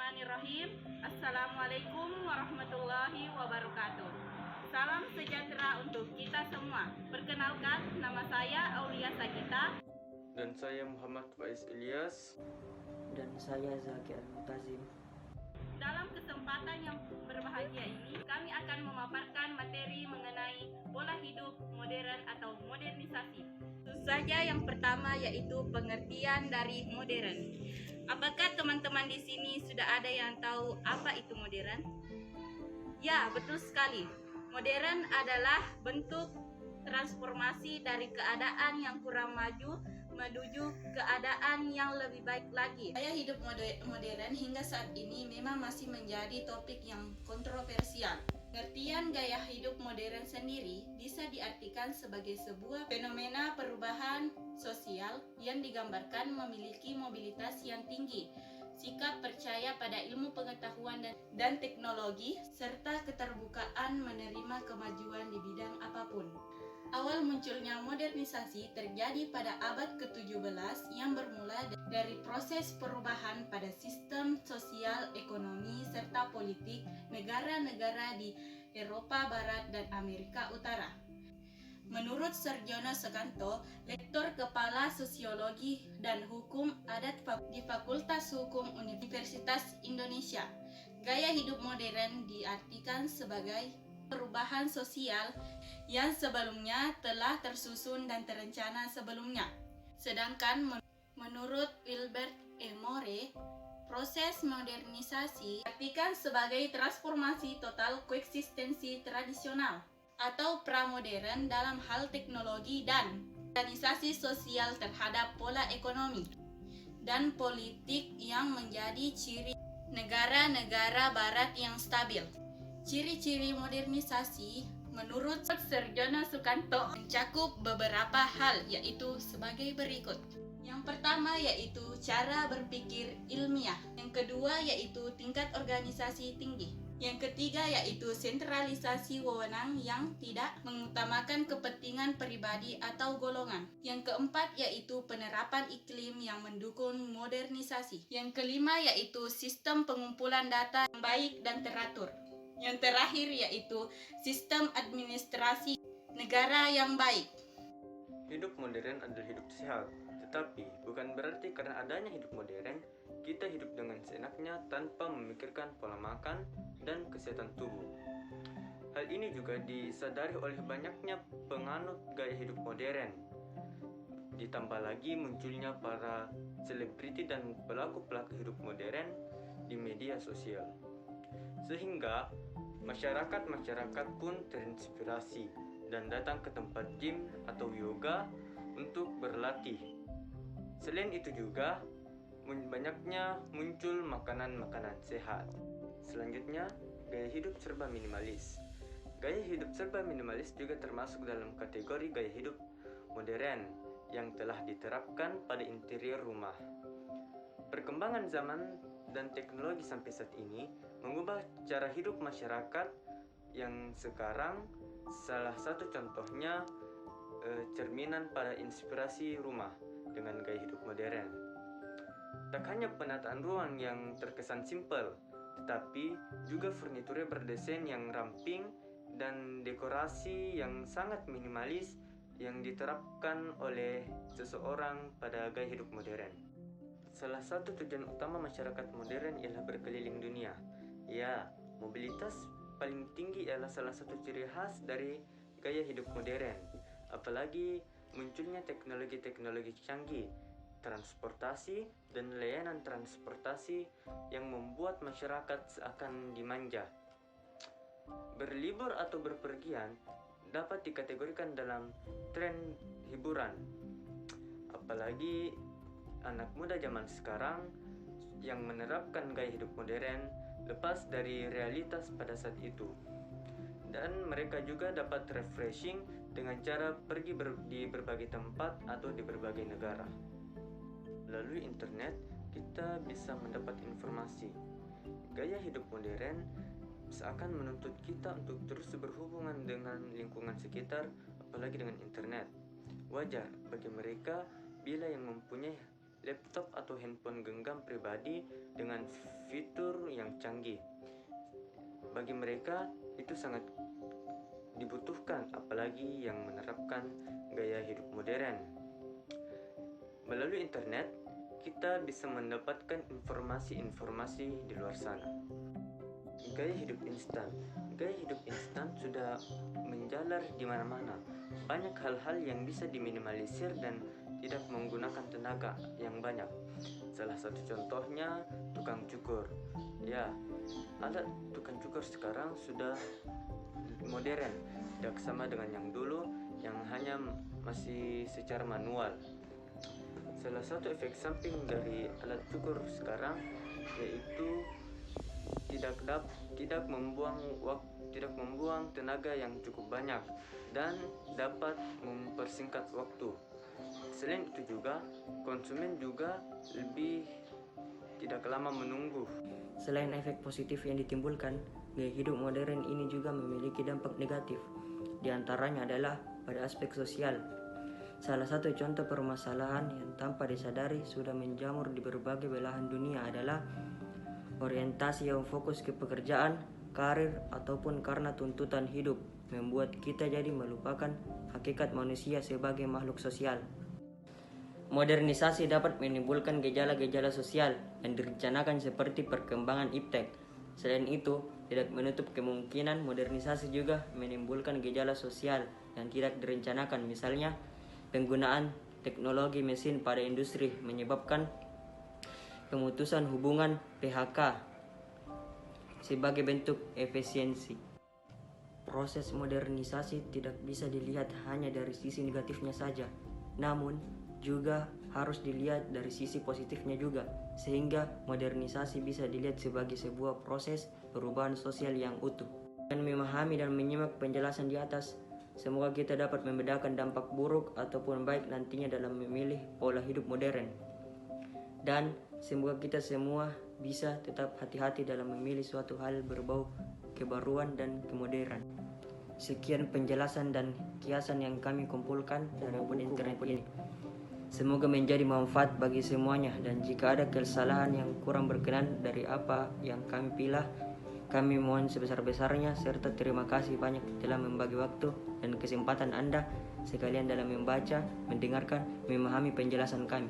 Bismillahirrahmanirrahim. Assalamualaikum warahmatullahi wabarakatuh. Salam sejahtera untuk kita semua. Perkenalkan, nama saya Aulia Sagita. Dan saya Muhammad Faiz Ilyas. Dan saya Zaki Al-Mutazim. Dalam kesempatan yang berbahagia ini, kami akan memaparkan materi mengenai pola hidup modern atau modernisasi. Tentu saja yang pertama yaitu pengertian dari modern. Apakah teman-teman di sini sudah ada yang tahu apa itu modern? Ya, betul sekali. Modern adalah bentuk transformasi dari keadaan yang kurang maju menuju keadaan yang lebih baik lagi. Gaya hidup modern hingga saat ini memang masih menjadi topik yang kontroversial. Pengertian gaya hidup modern sendiri bisa diartikan sebagai sebuah fenomena perubahan sosial yang digambarkan memiliki mobilitas yang tinggi, sikap percaya pada ilmu pengetahuan dan teknologi, serta keterbukaan menerima kemajuan di bidang apapun. Awal munculnya modernisasi terjadi pada abad ke-17 yang bermula dari proses perubahan pada sistem sosial, ekonomi, serta politik negara-negara di Eropa Barat dan Amerika Utara. Menurut Sarjono Sukanto, lektor kepala sosiologi dan hukum adat di Fakultas Hukum Universitas Indonesia, gaya hidup modern diartikan sebagai perubahan sosial yang sebelumnya telah tersusun dan terencana sebelumnya. Sedangkan menurut Wilbert E. More, proses modernisasi diartikan sebagai transformasi total koeksistensi tradisional atau pramodern dalam hal teknologi dan organisasi sosial terhadap pola ekonomi dan politik yang menjadi ciri negara-negara barat yang stabil. Ciri-ciri modernisasi menurut Sarjono Sukanto mencakup beberapa hal, yaitu sebagai berikut. Yang pertama yaitu cara berpikir ilmiah. Yang kedua yaitu tingkat organisasi tinggi. Yang ketiga yaitu sentralisasi wewenang yang tidak mengutamakan kepentingan pribadi atau golongan. Yang keempat yaitu penerapan iklim yang mendukung modernisasi. Yang kelima yaitu sistem pengumpulan data yang baik dan teratur. Yang terakhir yaitu sistem administrasi negara yang baik. Hidup modern adalah hidup sehat, tetapi bukan berarti karena adanya hidup modern, kita hidup dengan seenaknya tanpa memikirkan pola makan dan kesehatan tubuh. Hal ini juga disadari oleh banyaknya penganut gaya hidup modern. Ditambah lagi munculnya para selebriti dan pelaku-pelaku hidup modern di media sosial. Sehingga masyarakat pun terinspirasi dan datang ke tempat gym atau yoga untuk berlatih. Selain itu juga banyaknya muncul makanan-makanan sehat. Selanjutnya, gaya hidup serba minimalis. Gaya hidup serba minimalis juga termasuk dalam kategori gaya hidup modern yang telah diterapkan pada interior rumah. Perkembangan zaman dan teknologi sampai saat ini mengubah cara hidup masyarakat yang sekarang salah satu contohnya cerminan pada inspirasi rumah dengan gaya hidup modern. Tak hanya penataan ruang yang terkesan simpel, tetapi juga furniturnya berdesain yang ramping dan dekorasi yang sangat minimalis yang diterapkan oleh seseorang pada gaya hidup modern. Salah satu tujuan utama masyarakat modern ialah berkeliling dunia. Ya, mobilitas paling tinggi ialah salah satu ciri khas dari gaya hidup modern. Apalagi munculnya teknologi-teknologi canggih, transportasi dan layanan transportasi yang membuat masyarakat seakan dimanja. Berlibur atau berpergian dapat dikategorikan dalam tren hiburan. Apalagi anak muda zaman sekarang yang menerapkan gaya hidup modern lepas dari realitas pada saat itu. Dan mereka juga dapat refreshing dengan cara pergi di berbagai tempat atau di berbagai negara. Melalui internet, kita bisa mendapat informasi. Gaya hidup modern seakan menuntut kita untuk terus berhubungan dengan lingkungan sekitar, apalagi dengan internet. Wajar bagi mereka bila yang mempunyai laptop atau handphone genggam pribadi dengan fitur canggih. Bagi mereka itu sangat dibutuhkan, apalagi yang menerapkan gaya hidup modern. Melalui internet, kita bisa mendapatkan informasi-informasi di luar sana. Gaya hidup instan. Gaya hidup instan sudah menjalar di mana-mana. Banyak hal-hal yang bisa diminimalisir dan tidak menggunakan tenaga yang banyak. Salah satu contohnya tukang cukur. Ya, alat tukang cukur sekarang sudah modern, tidak sama dengan yang dulu yang hanya masih secara manual. Salah satu efek samping dari alat cukur sekarang yaitu tidak membuang tenaga yang cukup banyak dan dapat mempersingkat waktu. Selain itu juga konsumen juga lebih tidak lama menunggu. Selain efek positif yang ditimbulkan, gaya hidup modern ini juga memiliki dampak negatif. Di antaranya adalah pada aspek sosial. Salah satu contoh permasalahan yang tanpa disadari sudah menjamur di berbagai belahan dunia adalah orientasi yang fokus ke pekerjaan, karir, ataupun karena tuntutan hidup, membuat kita jadi melupakan hakikat manusia sebagai makhluk sosial. Modernisasi dapat menimbulkan gejala-gejala sosial yang direncanakan seperti perkembangan iptek. Selain itu, tidak menutup kemungkinan modernisasi juga menimbulkan gejala sosial yang tidak direncanakan. Misalnya, penggunaan teknologi mesin pada industri menyebabkan pemutusan hubungan PHK sebagai bentuk efisiensi. Proses modernisasi tidak bisa dilihat hanya dari sisi negatifnya saja, namun juga harus dilihat dari sisi positifnya juga, sehingga modernisasi bisa dilihat sebagai sebuah proses perubahan sosial yang utuh. Dengan memahami dan menyimak penjelasan di atas, semoga kita dapat membedakan dampak buruk ataupun baik nantinya dalam memilih pola hidup modern. Dan semoga kita semua bisa tetap hati-hati dalam memilih suatu hal berbau kebaruan dan kemoderan. Sekian penjelasan dan kiasan yang kami kumpulkan dari internet ini. Semoga menjadi manfaat bagi semuanya, dan jika ada kesalahan yang kurang berkenan dari apa yang kami pilah, kami mohon sebesar-besarnya serta terima kasih banyak telah membagi waktu dan kesempatan Anda sekalian dalam membaca, mendengarkan, memahami penjelasan kami.